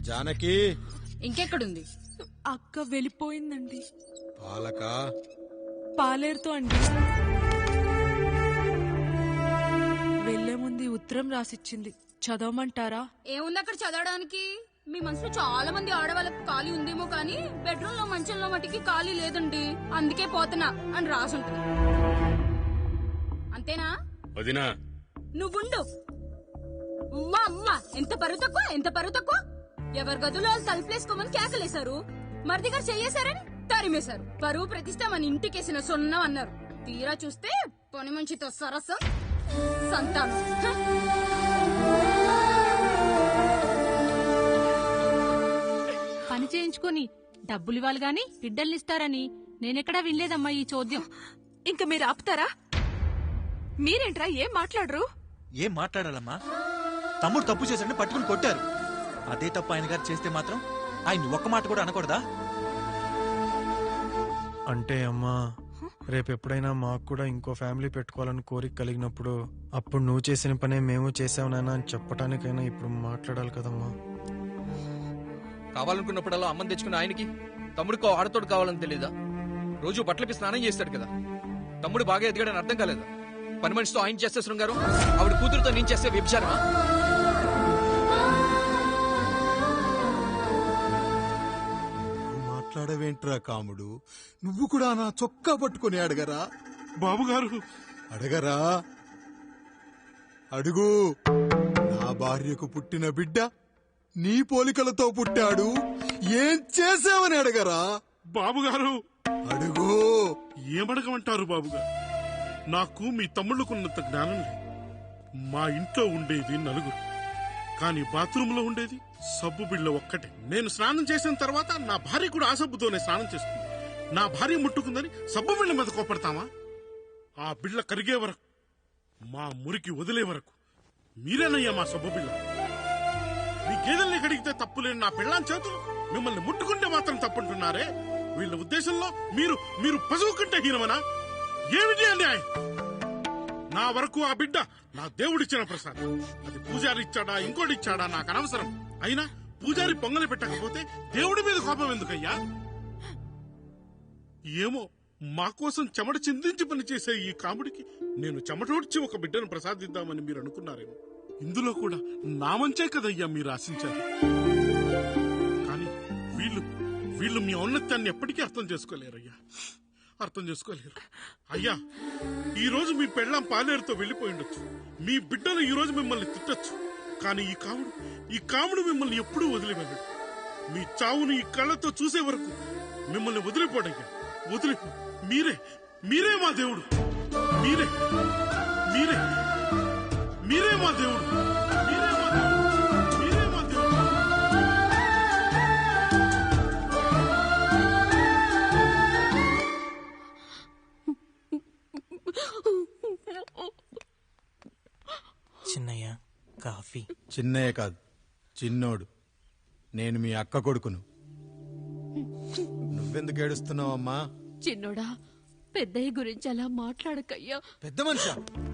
జానకి ఇంకెక్కడుంది? అక్క వెళ్ళిపోయిందండి. పాలక పాలేరుతో అండి. వెళ్లే ముందు ఉత్తరం రాసిచ్చింది, చదవమంటారా? ఏముంది అక్కడ చదవడానికి? మీ మనసులో చాలా మంది ఆడవాళ్ళకి ఖాళీ ఉందేమో కానీ బెడ్రూమ్ లో మంచంలో మట్టికి ఖాళీ లేదండి, అందుకే పోతున్నా అని రాసుంటది. అంతేనా వదినా? నువ్వుండు. అమ్మా ఎంత పరువు తక్కువ, ఎంత పరువు తక్కువ. ఎవరి గదులో తలుపులేసుకోమని కేకలేశారు, మరిది గారు చెయ్యేశారని తరిమేశారు. పరువు ప్రతిష్ట మన ఇంటికేసిన సొన్నం అన్నారు. తీరా చూస్తే పని మంచితో సరసం సంతానం. పని చేయించుకుని డబ్బులు ఇవ్వాలి గాని బిడ్డల్నిస్తారని నేనెక్కడా వినలేదమ్మా ఈ చోద్యం. ఇంకా మీరు ఆపుతారా? మీరేంట్రా ఏం మాట్లాడరు? ఏం మాట్లాడాలమ్మా? తమ్ముడు తప్పు చేశాడని పట్టుకుని కొట్టారు. అదే తప్పు ఆయన గారు చేస్తే మాత్రం ఆయన ఒక్క మాట కూడా అనకూడదా? అంటే అమ్మా, రేపెప్పుడైనా మాకు కూడా ఇంకో ఫ్యామిలీ పెట్టుకోవాలని కోరిక కలిగినప్పుడు అప్పుడు నువ్వు చేసిన పనే మేము చేసావు నాన్న అని చెప్పటానికైనా ఇప్పుడు మాట్లాడాలి కదమ్మా. కావాలనుకున్నప్పుడల్లా అమ్మని తెచ్చుకున్న ఆయనకి తమ్ముడికో ఆడతోడు కావాలని తెలీదా? రోజు బట్టలకి స్నానం చేస్తాడు కదా. తమ్ముడు బాగా ఎదిగాడని అర్థం కాలేదా? పని మనిషితో ఆయన చేస్తే శృంగారం, ఆవిడ కూతురుతో నేను చేస్తే వ్యభిచారమా? మాట్లాడవేంట్రా కాముడు? నువ్వు కూడా నా చొక్కా పట్టుకుని అడగరా? బాబుగారు అడగరా? అడుగు. నా భార్యకు పుట్టిన బిడ్డ నీ పోలికలతో పుట్టాడు, ఏం చేసావని అడగరా? బాబుగారు అడుగు. ఏమడగమంటారు బాబుగారు? నాకు మీ తమ్ముళ్ళకున్నంత జ్ఞానం లేదు. మా ఇంట్లో ఉండేది నలుగురు, కానీ బాత్రూంలో ఉండేది సబ్బు బిళ్ళ ఒక్కటే. నేను స్నానం చేసిన తర్వాత నా భార్య కూడా ఆ సబ్బుతోనే స్నానం చేస్తుంది. నా భార్య ముట్టుకుందని సబ్బు బిళ్ళ మీద కోపడతామా? ఆ బిళ్ళ కరిగే వరకు, మా మురికి వదిలే వరకు మీరేనయ్యా మా సబ్బు బిళ్ళ. మీ గేదెల్ని కడిగితే తప్పులేని నా పిల్లాని చేతులు మిమ్మల్ని ముట్టుకుంటే మాత్రం తప్పుంటున్నారే. వీళ్ళ ఉద్దేశంలో మీరు మీరు పశువు కంటే హీనమనా? ఏమిటి అన్యాయం? నా వరకు ఆ బిడ్డ నా దేవుడిచ్చిన ప్రసాదం. అది పూజారి ఇచ్చాడా ఇంకోటిచ్చాడా నాకు అనవసరం. అయినా పూజారి పొంగలి పెట్టకపోతే దేవుడి మీద కోపం ఎందుకయ్యా? ఏమో, మా కోసం చెమట చిందించి పనిచేసే ఈ కాముడికి నేను చెమటోడ్చి ఒక బిడ్డను ప్రసాదిద్దామని మీరు అనుకున్నారేమో. ఇందులో కూడా నా మంచే కదయ్యా మీరు ఆశించారు. కానీ వీళ్ళు మీ ఔన్నత్యాన్ని ఎప్పటికీ అర్థం చేసుకోలేరయ్యా, అర్థం చేసుకోలేరు. అయ్యా, ఈ రోజు మీ పెళ్ళాం పాలేరుతో వెళ్లిపోయి ఉండొచ్చు, మీ బిడ్డలు ఈ రోజు మిమ్మల్ని తిట్టొచ్చు, కానీ ఈ కాముడు మిమ్మల్ని ఎప్పుడూ వదిలి వెళ్ళడు. మీ చావును ఈ కళ్ళతో చూసే వరకు మిమ్మల్ని వదిలిపోడయ్యా, వదిలిపో. మీరే మా దేవుడు, మీరే మీరే మీరే మా దేవుడు, మీరే మా దేవుడు, మీరే మా దేవుడు. చిన్నయ్య కాఫీ. చిన్నయ్య కాదు, చిన్నోడు. నేను మీ అక్క కొడుకును. నువ్వెందుకు ఏడుస్తున్నావమ్మా? చిన్నోడా, పెద్దయ్య గురించి అలా మాట్లాడకయ్యా. పెద్ద మనిషి,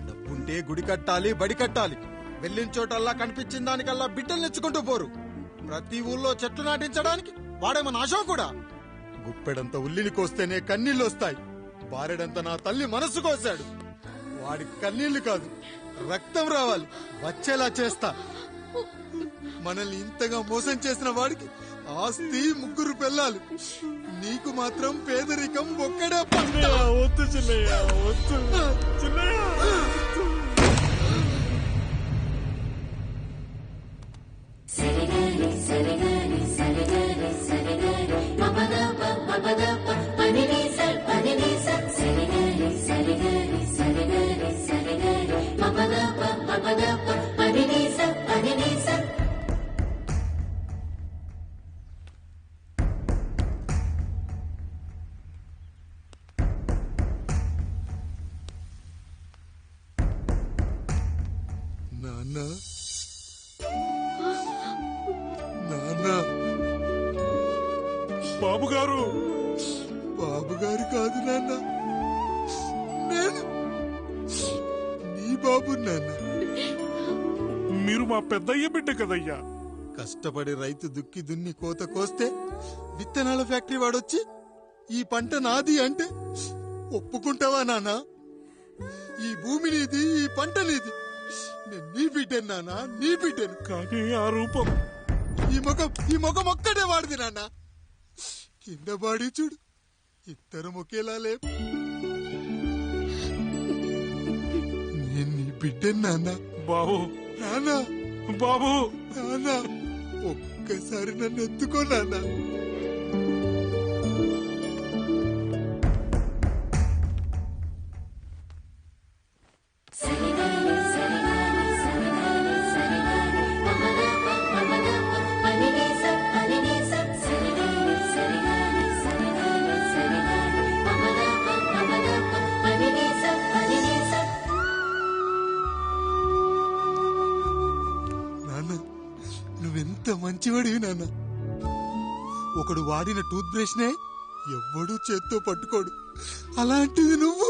డబ్బుంటే గుడి కట్టాలి, బడి కట్టాలి. వెళ్ళిన చోటల్లా కనిపించిన దానికల్లా బిడ్డలు నెచ్చుకుంటూ పోరు. ప్రతి ఊళ్ళో చెట్లు నాటించడానికి వాడేమన్నా ఆశో కూడా. గుప్పెడంత ఉల్లిని కోస్తేనే కన్నీళ్లు వస్తాయి. బారెడంత నా తల్లి మనసు కోసాడు. వాడి కన్నీళ్లు కాదు, రక్తం రావాలి, వచ్చేలా చేస్తా. మనల్ని ఇంతగా మోసం చేసిన వాడికి ఆస్తి, 3 పిల్లలు. నీకు మాత్రం పేదరికం ఒక్కడే. వద్దు చిన్నయ్య, వద్దు చిన్నయ్య. నాన్న, నాన్న. బాబుగారు, బాబుగారు కాదు నాన్న, నేను నీ బాబు నాన్న. మీరు మా పెద్దయ్య బిడ్డ కదయ్యా. కష్టపడి రైతు దుక్కి దున్ని కోత కోస్తే విత్తనాల ఫ్యాక్టరీ వాడొచ్చి ఈ పంట నాది అంటే ఒప్పుకుంటావా నాన్న? ఈ భూమి నీది, ఈ పంట నీది. నేను నీ బిడ్డను నాన్న, నీ బిడ్డను. కానీ ఆ రూపం, ఈ ముఖం ఒక్కడే వాడిది నాన్న. కింద బాడీ చూడు, ఇద్దరం ఒకేలా లేవు. నేను నీ బిడ్డను నాన్న. బాబు నాన్న, బాబు నాన్న, ఒక్కసారి నన్ను ఎత్తుకో నాన్న. నువ్వెంత మంచివాడివి నాన్న. ఒకడు వాడిన టూత్ బ్రష్ నే ఎవ్వడూ చేత్తో పట్టుకోడు. అలాంటిది నువ్వు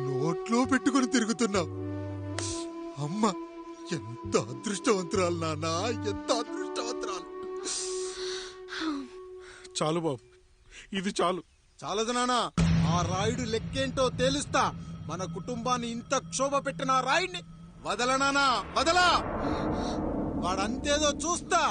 నోట్లో పెట్టుకుని తిరుగుతున్నావు. అమ్మ ఎంత అదృష్టవంతురాలు నాన్న, ఎంత అదృష్టవంతురాలు. చాలు బాబు, ఇది చాలు. చాలదు నాన్న, ఆ రాయుడు లెక్కేంటో తేలుస్తా. మన కుటుంబాన్ని ఇంత క్షోభ పెట్టిన ఆ రాయుడిని వదలనానా, వదలా. వాడంతేదో చూస్తా.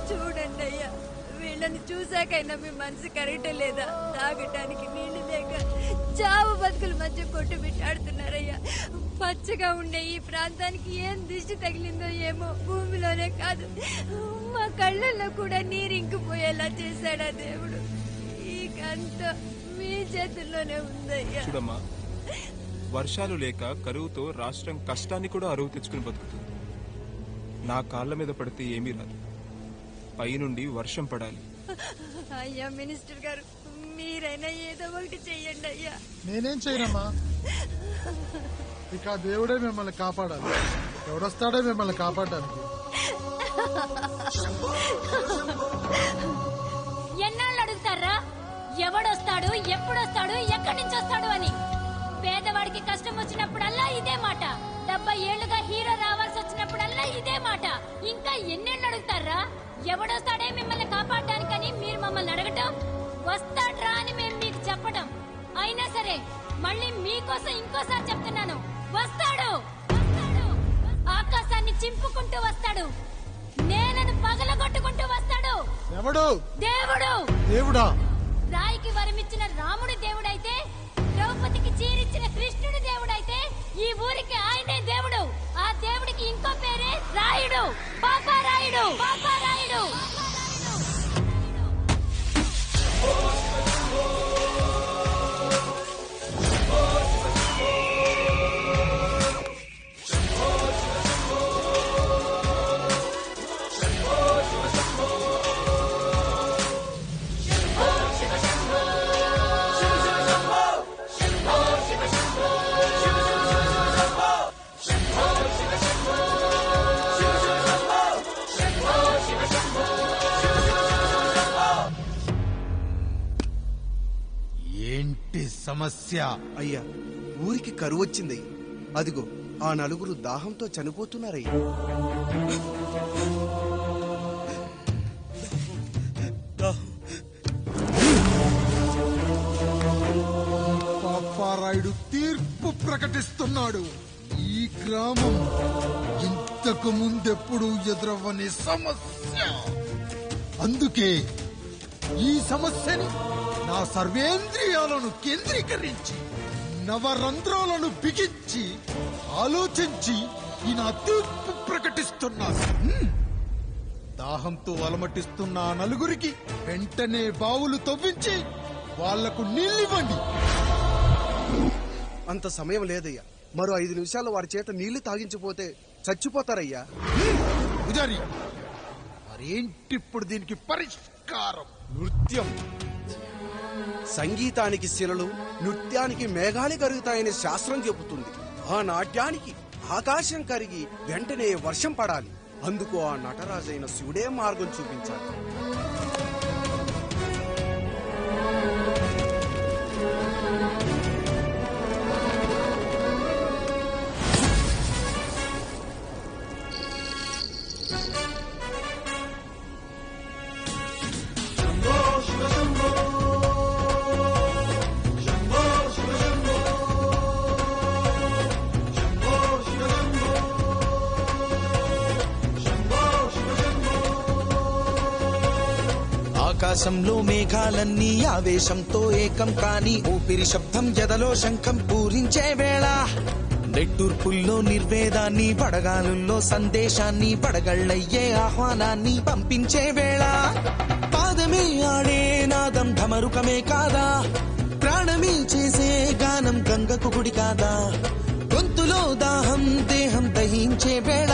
చూడండి అయ్యా, వీళ్ళని చూసాకైనా మీ మనసు కరెక్ట్ లేదా? తాగటానికి నీళ్లు లేక చావు బతుకుల మధ్య కొట్టు బిట్టాడుతున్నారయ్యా. పచ్చగా ఉండే ఈ ప్రాంతానికి ఏం దిష్టి తగిలిందో ఏమో. భూమిలోనే కాదు, మా కళ్ళల్లో కూడా నీరు ఇంకిపోయేలా చేశాడా దేవుడు. ఈకంతా మీ చేతుల్లోనే ఉందయ్యా. చూడమ్మా, వర్షాలు లేక కరువుతో రాష్ట్రం కష్టాన్ని కూడా అరువు తెచ్చుకుని బతుకుతుంది. నా కాళ్ళ మీద పడితే ఏమీ రాదు, పైనుండి వర్షం పడాలి. అయ్యా మినిస్టర్ గారు, మీరైనా ఏదో ఒకటి చెయ్యండి అయ్యా. నేనేం చేయనమ్మా, ఇక దేవుడే మిమ్మల్ని కాపాడాలి. ఎవడొస్తాడే మిమ్మల్ని కాపాడడానికి? ఎన్నాళ్ళు అడుగుతారా ఎవడొస్తాడు, ఎప్పుడొస్తాడు, ఎక్కడి నుంచి వస్తాడు అని? పేదవాడికి కష్టం వచ్చినప్పుడల్లా ఇదే మాట. 70 ఏళ్లుగా హీరో రావాల్సి వచ్చినప్పుడల్లా ఇదే మాట. ఇంకా ఎన్నేళ్ళు అడుగుతారా? ఎవడొస్తాడే మిమ్మల్ని కాపాడడానికని మీరు మమ్మల్ని అడగటం, వస్తాడ్రా అని మేము మీకు చెప్పడం. అయినా సరే మళ్ళీ మీకోసం ఇంకోసారి చెప్తున్నాను, వస్తాడు. ఆకాశాన్ని చింపుకుంటూ వస్తాడు, నేలను పగలగొట్టుకుంటూ వస్తాడు. ఎవడు? దేవుడు. దేవుడా? రాయికి వరమిచ్చిన రాముడు దేవుడైతే, ద్రౌపదికి చీరిచ్చిన కృష్ణుడు దేవుడైతే, ఈ ఊరికి ఆయనే దేవుడు. ఆ దేవుడికి ఇంకో పేరే రాయుడు. పాపారాయుడు, పాపారాయుడు. ఏంటి సమస్య? అయ్యా, ఊరికి కరువు వచ్చింది. అదిగో ఆ నలుగురు దాహంతో చనిపోతున్నారయ్యా. పాపారాయుడు తీర్పు ప్రకటిస్తున్నాడు. ఈ గ్రామం ఇంతకు ముందెప్పుడు ఎదురవ్వని సమస్య. అందుకే ఈ సమస్యని నా సర్వేంద్రియాలను కేంద్రీకరించి, నవరంధ్రాలను బిగించి ఆలోచించి ఈ నా తీర్పు ప్రకటిస్తున్నాను. దాహంతో అలమటిస్తున్న ఆ నలుగురికి వెంటనే బావులు తవ్వించి వాళ్లకు నీళ్ళివ్వండి. అంత సమయం లేదయ్యా, మరో 5 నిమిషాల్లో వారి చేత నీళ్లు తాగించిపోతే చచ్చిపోతారయ్యా. పూజారి మరేంటి ఇప్పుడు దీనికి పరిష్కారం? నృత్యం. సంగీతానికి శిలలు, నృత్యానికి మేఘాలు కరుగుతాయని శాస్త్రం చెబుతుంది. ఆ నాట్యానికి ఆకాశం కరిగి వెంటనే వర్షం పడాలి. అందుకు ఆ నటరాజైన శివుడే మార్గం చూపించాలి. ఆకాశంలో మేఘాలన్నీ ఆవేశంతో ఏకం కాని ఊపిరి శబ్దం ఎదలో శంఖం పూరించే వేళ, నెట్టూర్పుల్లో నిర్వేదాన్ని పడగాలుల్లో సందేశాన్ని పడగళ్ళయ్యే ఆహ్వానాన్ని పంపించే వేళ, పాదమే ఆడే నాదం ఢమరుకమే కాదా, ప్రాణమే చేసే గానం గంగకు గుడి కాదా, గొంతులో దాహం దేహం దహించే వేళ,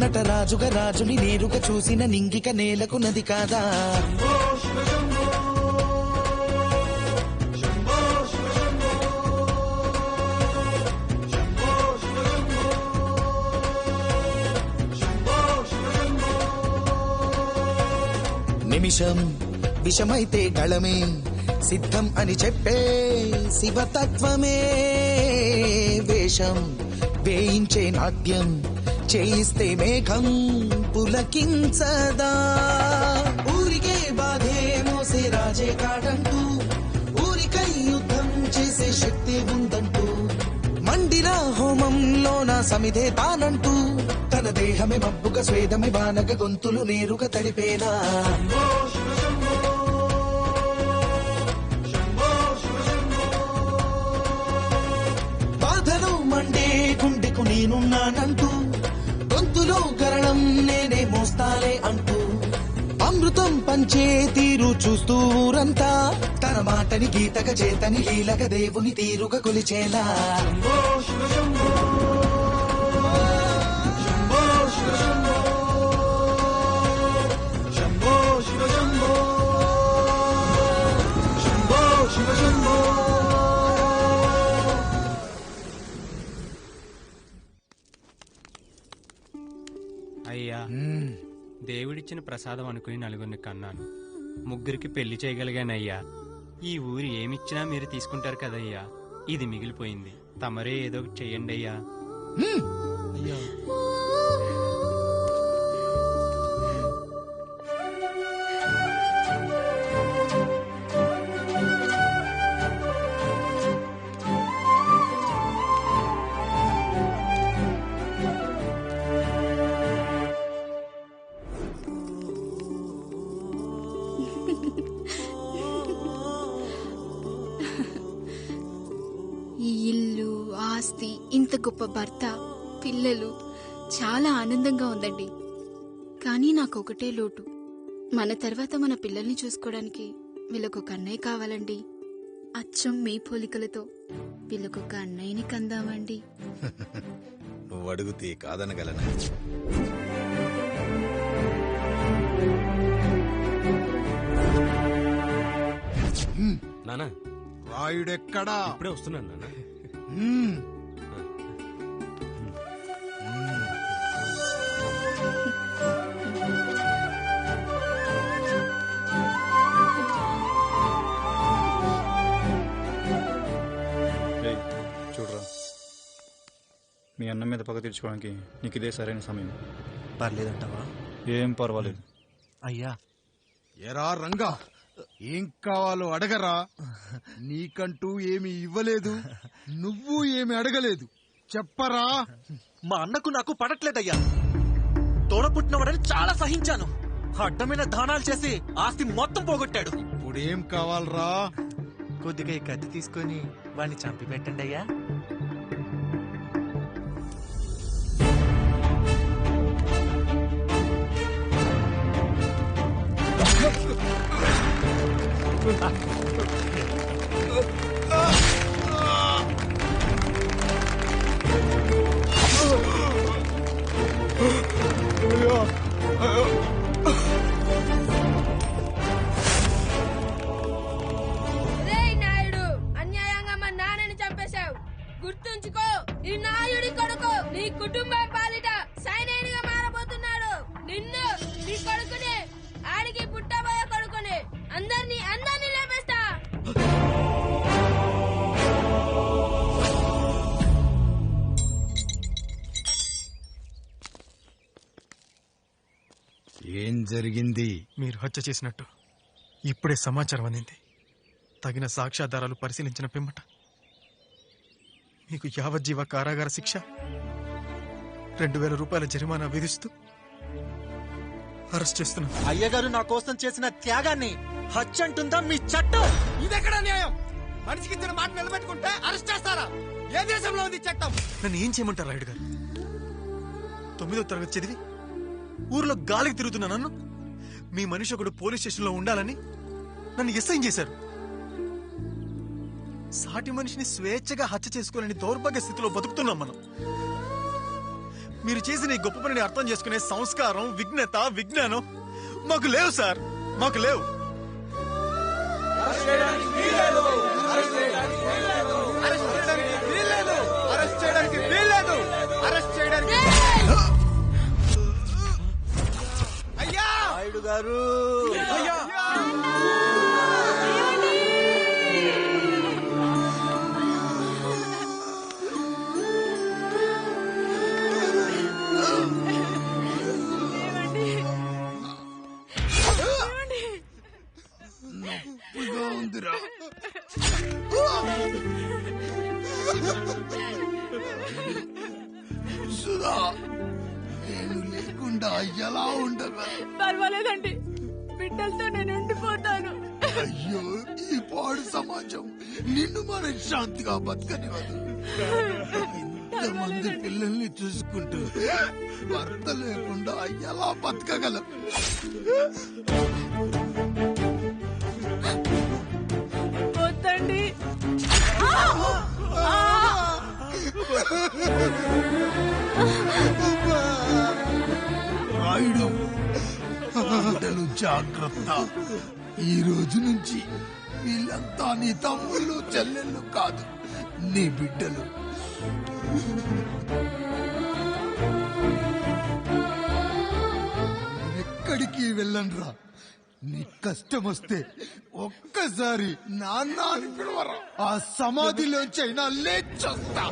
నటరాజుగా రాజుని నేరుగా చూసిన నింగిక నేలకు నది కాదా. నిమిషం విషమైతే గళమే సిద్ధం అని చెప్పే శివతత్వమే, వేషం వేయించే నాట్యం చేయిస్తే మేఘం పులకించదా, ఊరికే బాధే మోసే రాజే కాడంటూ, ఊరికై యుద్ధం చేసే శక్తి ఉందంటూ, మండిన హోమంలో నా సమిధే తానంటూ, తన దేహమే మబ్బుగా స్వేదమే బానగ గొంతులు నేరుగా తడిపేనా. బాధలో మండే గుండెకు నేనున్నానంటూ, గొంతులో గరళం నేనే మోస్తాలే అంటూ, అమృతం పంచే తీరు చూస్తూ ఊరంతా తన మాటని గీతక చేతని లీలక దేవుని తీరుగా కొలిచేలా. అయ్యా, దేవుడిచ్చిన ప్రసాదం అనుకుని నలుగురిని కన్నాను, ముగ్గురికి పెళ్లి చేయగలిగానయ్యా. ఈ ఊరు ఏమిచ్చినా మీరు తీసుకుంటారు కదయ్యా, ఇది మిగిలిపోయింది, తమరే ఏదో ఒకటి చెయ్యండి అయ్యా. ఈ ఇల్లు, ఆస్తి, ఇంత గొప్ప భర్త, పిల్లలు, చాలా ఆనందంగా ఉందండి. కానీ నాకొకటే లోటు, మన తర్వాత మన పిల్లల్ని చూసుకోవడానికి వీళ్ళకొక అన్నయ్య కావాలండి. అచ్చం మీ పోలికలతో వీళ్ళకొక అన్నయ్యని కందామండి. నువ్వు అడిగితే కాదనగలనా? నానా, రాయుడెక్కడా? ఇప్పుడే వస్తున్నాను నాన్న. చూడరా, మీ అన్నం మీద పగ తీర్చుకోవడానికి నీకు ఇదే సరైన సమయం. పర్లేదంటావా? ఏం పర్వాలేదు. అయ్యా, ఎరా రంగా, ఏం కావాలో అడగరా. నీకంటూ ఏమి ఇవ్వలేదు, నువ్వు ఏమి అడగలేదు, చెప్పరా. మా అన్నకు నాకు పడట్లేదయ్యా. తోడపుట్టినవాడని చాలా సహించాను, అడ్డమైన దానాలు చేసి ఆస్తి మొత్తం పోగొట్టాడు. ఇప్పుడేం కావాలరా? కొద్దిగా ఈ కత్తి తీసుకొని వాడిని చంపి పెట్టండి అయ్యా. జరిగింది? మీరు హత్య చేసినట్టు ఇప్పుడే సమాచారం అందింది. తగిన సాక్ష్యాధారాలు పరిశీలించిన పిమ్మట మీకు యావజ్జీవ కారాగార శిక్ష, 2000 రూపాయల జరిమానా విధిస్తూ అరెస్ట్ చేస్తున్నాం. అయ్యగారు నా కోసం చేసిన త్యాగాన్ని హత్య అంటుందా మీ చట్టం? ఇదెక్కడ న్యాయం? మనిషికి ఇచ్చిన మాట నిలబెట్టుకుంటే అరెస్ట్ చేస్తారా? ఏ దేశంలో ఉంది చట్టం? నన్ను ఏం చేయమంటారు రాయుడు గారు? 9వ తరగతి చదివి ఊర్లో గాలికి తిరుగుతున్నా నన్ను మీ మనిషి ఒకడు పోలీస్ స్టేషన్లో ఉండాలని నన్ను ఎస్ఐన్ చేశారు. సాటి మనిషిని స్వేచ్ఛగా హత్య చేసుకోలేని దౌర్భాగ్య స్థితిలో బతుకుతున్నాం మనం. మీరు చేసిన ఈ గొప్ప పనిని అర్థం చేసుకునే సంస్కారం, విజ్ఞత, విజ్ఞానం మాకు లేవు సార్, మాకు లేవు. రాయుడు గారు నొప్పిగా ఉందిరా. సుధా, నేను లేకుండా ఎలా ఉండగా? పర్వాలేదండి, బిడ్డలతో నేను ఉండిపోతాను. అయ్యో, ఈ పాడు సమాజం నిన్ను మనశ్శాంతిగా బతకనివ్వదు. ఇంతమంది పిల్లల్ని చూసుకుంటూ భర్త లేకుండా ఎలా బతకగలం? వద్దండి. రాయుడు, బిడ్డలు జాగ్రత్త. ఈ రోజు నుంచి వీళ్ళంతా నీ తమ్ముళ్ళు, చెల్లెళ్ళు కాదు, నీ బిడ్డలు. ఎక్కడికి వెళ్ళండ్రా. నీ కష్టం వస్తే ఒక్కసారి నాన్న అని పిలవరా. ఆ సమాధిలోంచి అయినా లేచొస్తా.